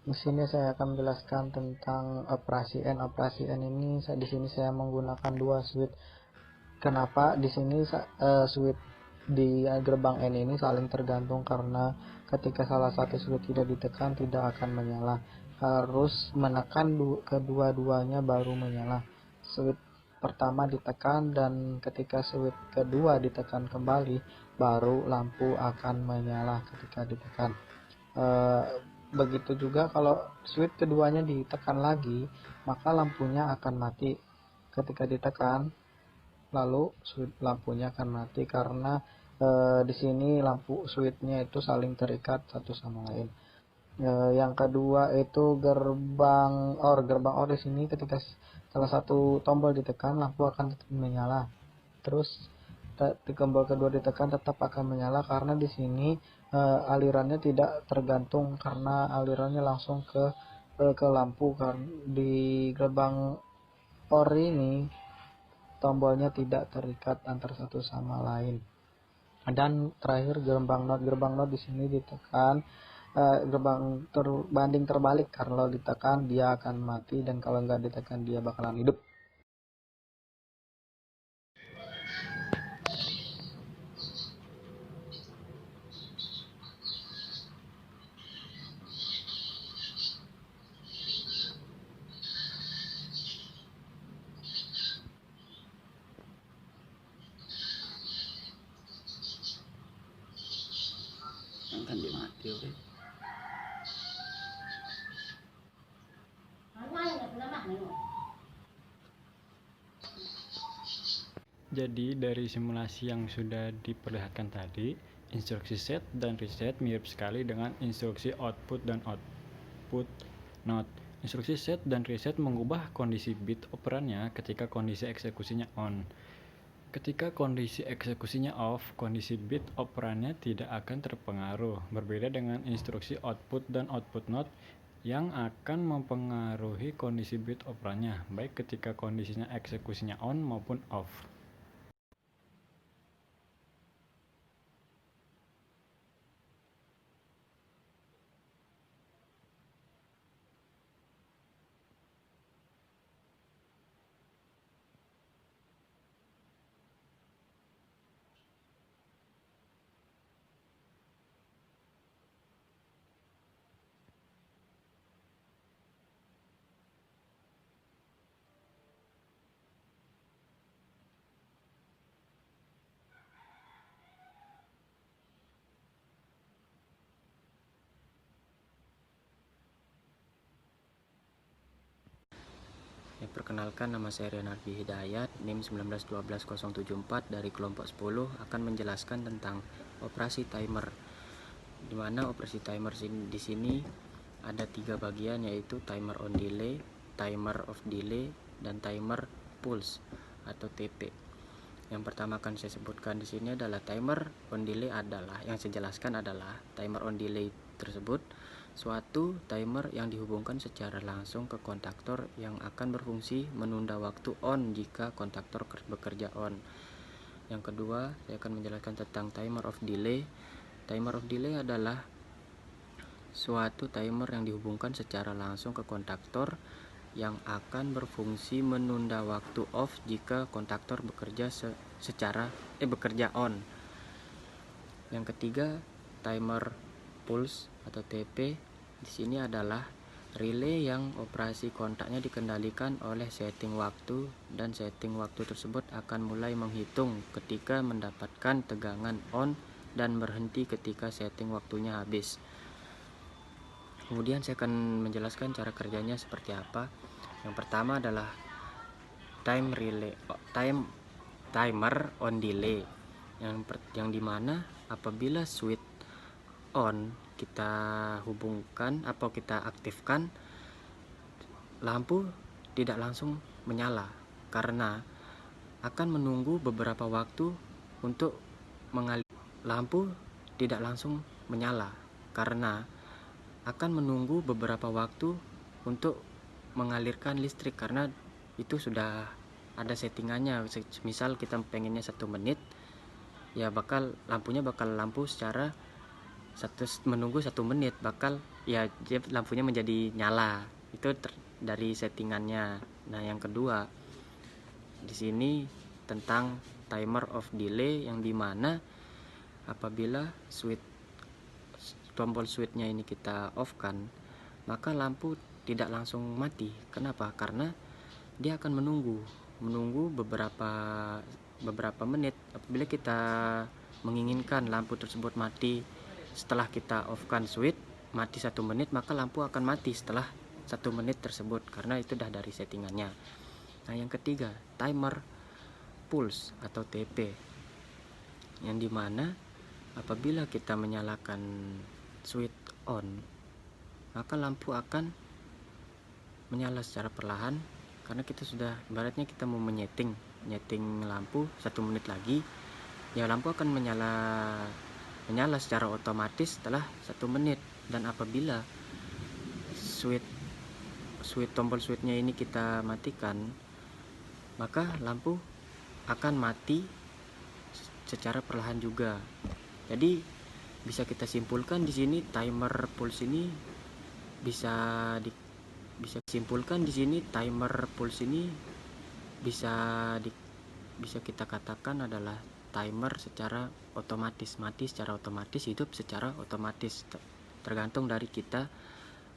Di sini saya akan menjelaskan tentang operasi N. Operasi N ini di sini saya menggunakan dua switch. Kenapa di sini switch di gerbang N ini saling tergantung, karena ketika salah satu switch tidak ditekan tidak akan menyala. Harus menekan kedua-duanya baru menyala. Switch pertama ditekan dan ketika switch kedua ditekan kembali baru lampu akan menyala ketika ditekan. Eh, Begitu juga kalau switch keduanya ditekan lagi, maka lampunya akan mati ketika ditekan, lalu switch lampunya akan mati karena di sini lampu switchnya itu saling terikat satu sama lain. Yang kedua itu gerbang OR di sini ketika salah satu tombol ditekan lampu akan tetap menyala. Terus di tombol kedua ditekan tetap akan menyala karena di sini alirannya tidak tergantung, karena alirannya langsung ke lampu. Kan di gerbang OR ini tombolnya tidak terikat antar satu sama lain. Dan terakhir gerbang NOT di sini ditekan, gerbang terbanding terbalik, kalau ditekan dia akan mati dan kalau nggak ditekan dia bakalan hidup. Kan dia mati oke. Jadi dari simulasi yang sudah diperlihatkan tadi, instruksi set dan reset mirip sekali dengan instruksi output dan output not. Instruksi set dan reset mengubah kondisi bit operannya ketika kondisi eksekusinya on. Ketika kondisi eksekusinya off, kondisi bit operannya tidak akan terpengaruh. Berbeda dengan instruksi output dan output not yang akan mempengaruhi kondisi bit operannya, baik ketika kondisinya eksekusinya on maupun off. Perkenalkan, nama saya Renardi Hidayat, NIM 1912074 dari kelompok 10 akan menjelaskan tentang operasi timer. Di mana operasi timer di sini ada 3 bagian, yaitu timer on delay, timer off delay, dan timer pulse atau TP. Yang pertama akan saya sebutkan di sini adalah timer on delay. Yang saya jelaskan adalah timer on delay tersebut suatu timer yang dihubungkan secara langsung ke kontaktor yang akan berfungsi menunda waktu on jika kontaktor bekerja on. Yang kedua, saya akan menjelaskan tentang timer of delay. Timer of delay adalah suatu timer yang dihubungkan secara langsung ke kontaktor yang akan berfungsi menunda waktu off jika kontaktor bekerja bekerja on. Yang ketiga, timer pulse atau TP di sini adalah relay yang operasi kontaknya dikendalikan oleh setting waktu, dan setting waktu tersebut akan mulai menghitung ketika mendapatkan tegangan on dan berhenti ketika setting waktunya habis. Kemudian saya akan menjelaskan cara kerjanya seperti apa. Yang pertama adalah timer on delay, yang dimana apabila switch on kita hubungkan atau kita aktifkan, lampu tidak langsung menyala karena akan menunggu beberapa waktu untuk lampu tidak langsung menyala karena akan menunggu beberapa waktu untuk mengalirkan listrik, karena itu sudah ada settingannya. Misal kita pengennya 1 menit, ya lampunya bakal lampu secara menunggu 1 menit, bakal ya dia lampunya menjadi nyala. Itu dari settingannya. Nah, yang kedua di sini tentang timer of delay, yang dimana apabila tombol switchnya ini kita off kan, maka lampu tidak langsung mati. Kenapa? Karena dia akan menunggu beberapa menit. Apabila kita menginginkan lampu tersebut mati setelah kita off kan switch, mati 1 menit, maka lampu akan mati setelah 1 menit tersebut, karena itu dah dari settingannya. Nah, yang ketiga timer pulse atau TP, yang dimana apabila kita menyalakan switch on, maka lampu akan menyala secara perlahan, karena kita sudah, ibaratnya kita mau menyeting lampu 1 menit lagi, ya lampu akan menyala secara otomatis setelah 1 menit. Dan apabila tombol switchnya ini kita matikan, maka lampu akan mati secara perlahan juga. Jadi bisa kita simpulkan di sini timer pulse ini bisa kita katakan adalah timer secara otomatis, mati secara otomatis, hidup secara otomatis, tergantung dari kita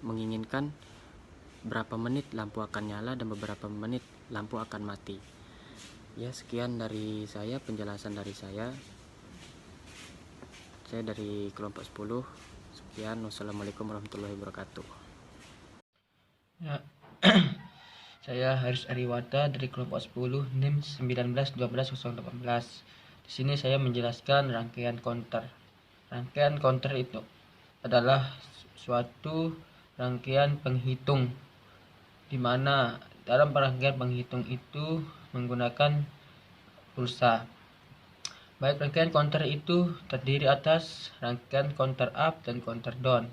menginginkan berapa menit lampu akan nyala dan beberapa menit lampu akan mati. Ya, sekian dari saya, penjelasan dari saya dari kelompok 10. Sekian, wassalamualaikum warahmatullahi wabarakatuh. Ya. Saya Haris Ariwata dari kelompok 10 NIM 1912018. Di sini saya menjelaskan rangkaian counter. Rangkaian counter itu adalah suatu rangkaian penghitung, di mana dalam rangkaian penghitung itu menggunakan pulsa. Baik, rangkaian counter itu terdiri atas rangkaian counter up dan counter down,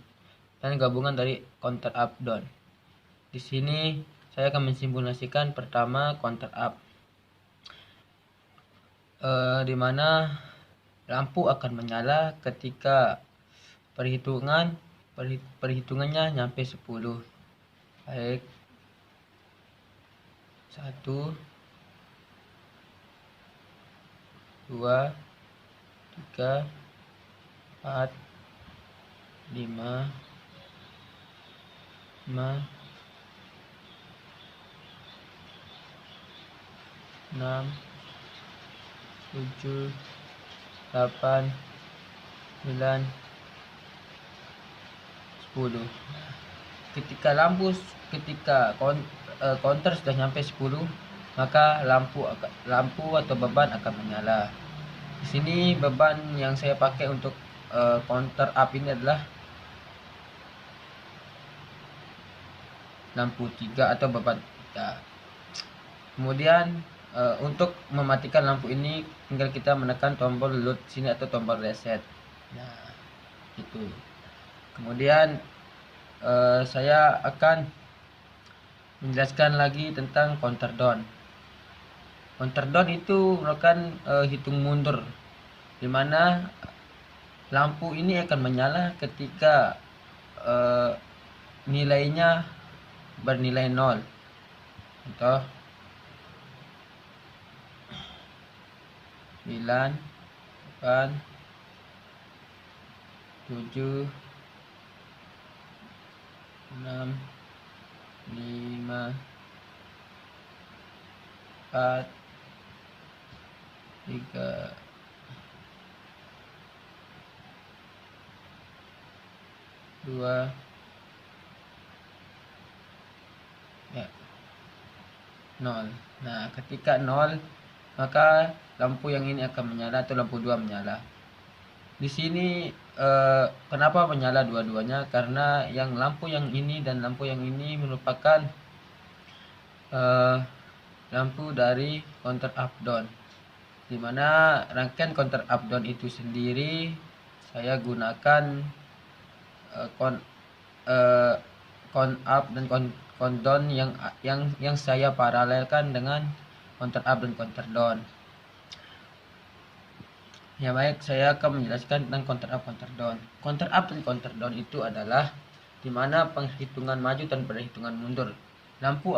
dan gabungan dari counter up down. Di sini saya akan mensimulasikan pertama counter up, di mana lampu akan menyala ketika perhitungannya nyampe 10. Baik, 1, 2, 3, 4, 5, 6, 7, 8, 9, 10. Ketika counter sudah nyampe 10, maka lampu atau beban akan menyala. Di sini beban yang saya pakai untuk counter up ini adalah lampu 3 atau beban 3. Kemudian untuk mematikan lampu ini tinggal kita menekan tombol load sini atau tombol reset. Nah, itu. Kemudian saya akan menjelaskan lagi tentang counter down. Counter down itu merupakan hitung mundur, di mana lampu ini akan menyala ketika nilainya bernilai 0. Contoh 9, 8, 7, 6, 5, 4, 3, 2, ya, 0. Nah, ketika 0, maka lampu yang ini akan menyala atau lampu 2 menyala. Di sini kenapa menyala dua-duanya? Karena yang lampu yang ini dan lampu yang ini merupakan lampu dari counter up down, dimana rangkaian counter up down itu sendiri saya gunakan count up dan count down yang saya paralelkan dengan counter up dan counter down. Ya baik, saya akan menjelaskan tentang counter up, counter down. Counter up dan counter down itu adalah di mana penghitungan maju dan perhitungan mundur. Lampu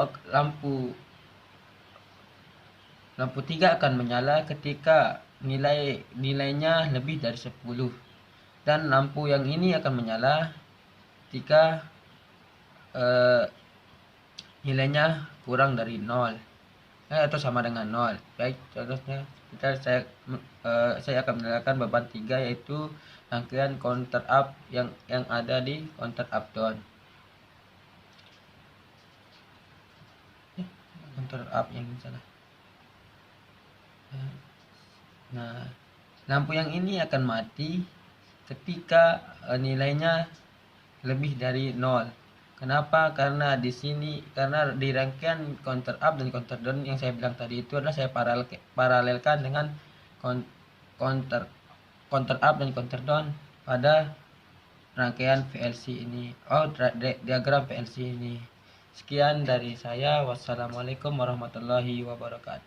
3 akan menyala ketika nilainya lebih dari 10, dan lampu yang ini akan menyala ketika nilainya kurang dari 0 atau sama dengan 0. Baik, contohnya saya akan menyalakan beban 3, yaitu rangkaian counter up yang ada di counter up down. Counter up yang salah. Nah, lampu yang ini akan mati ketika nilainya lebih dari 0. Kenapa? Karena di rangkaian counter up dan counter down yang saya bilang tadi itu adalah saya paralelkan dengan counter up dan counter down pada rangkaian VLC ini. Diagram VLC ini. Sekian dari saya. Wassalamualaikum warahmatullahi wabarakatuh.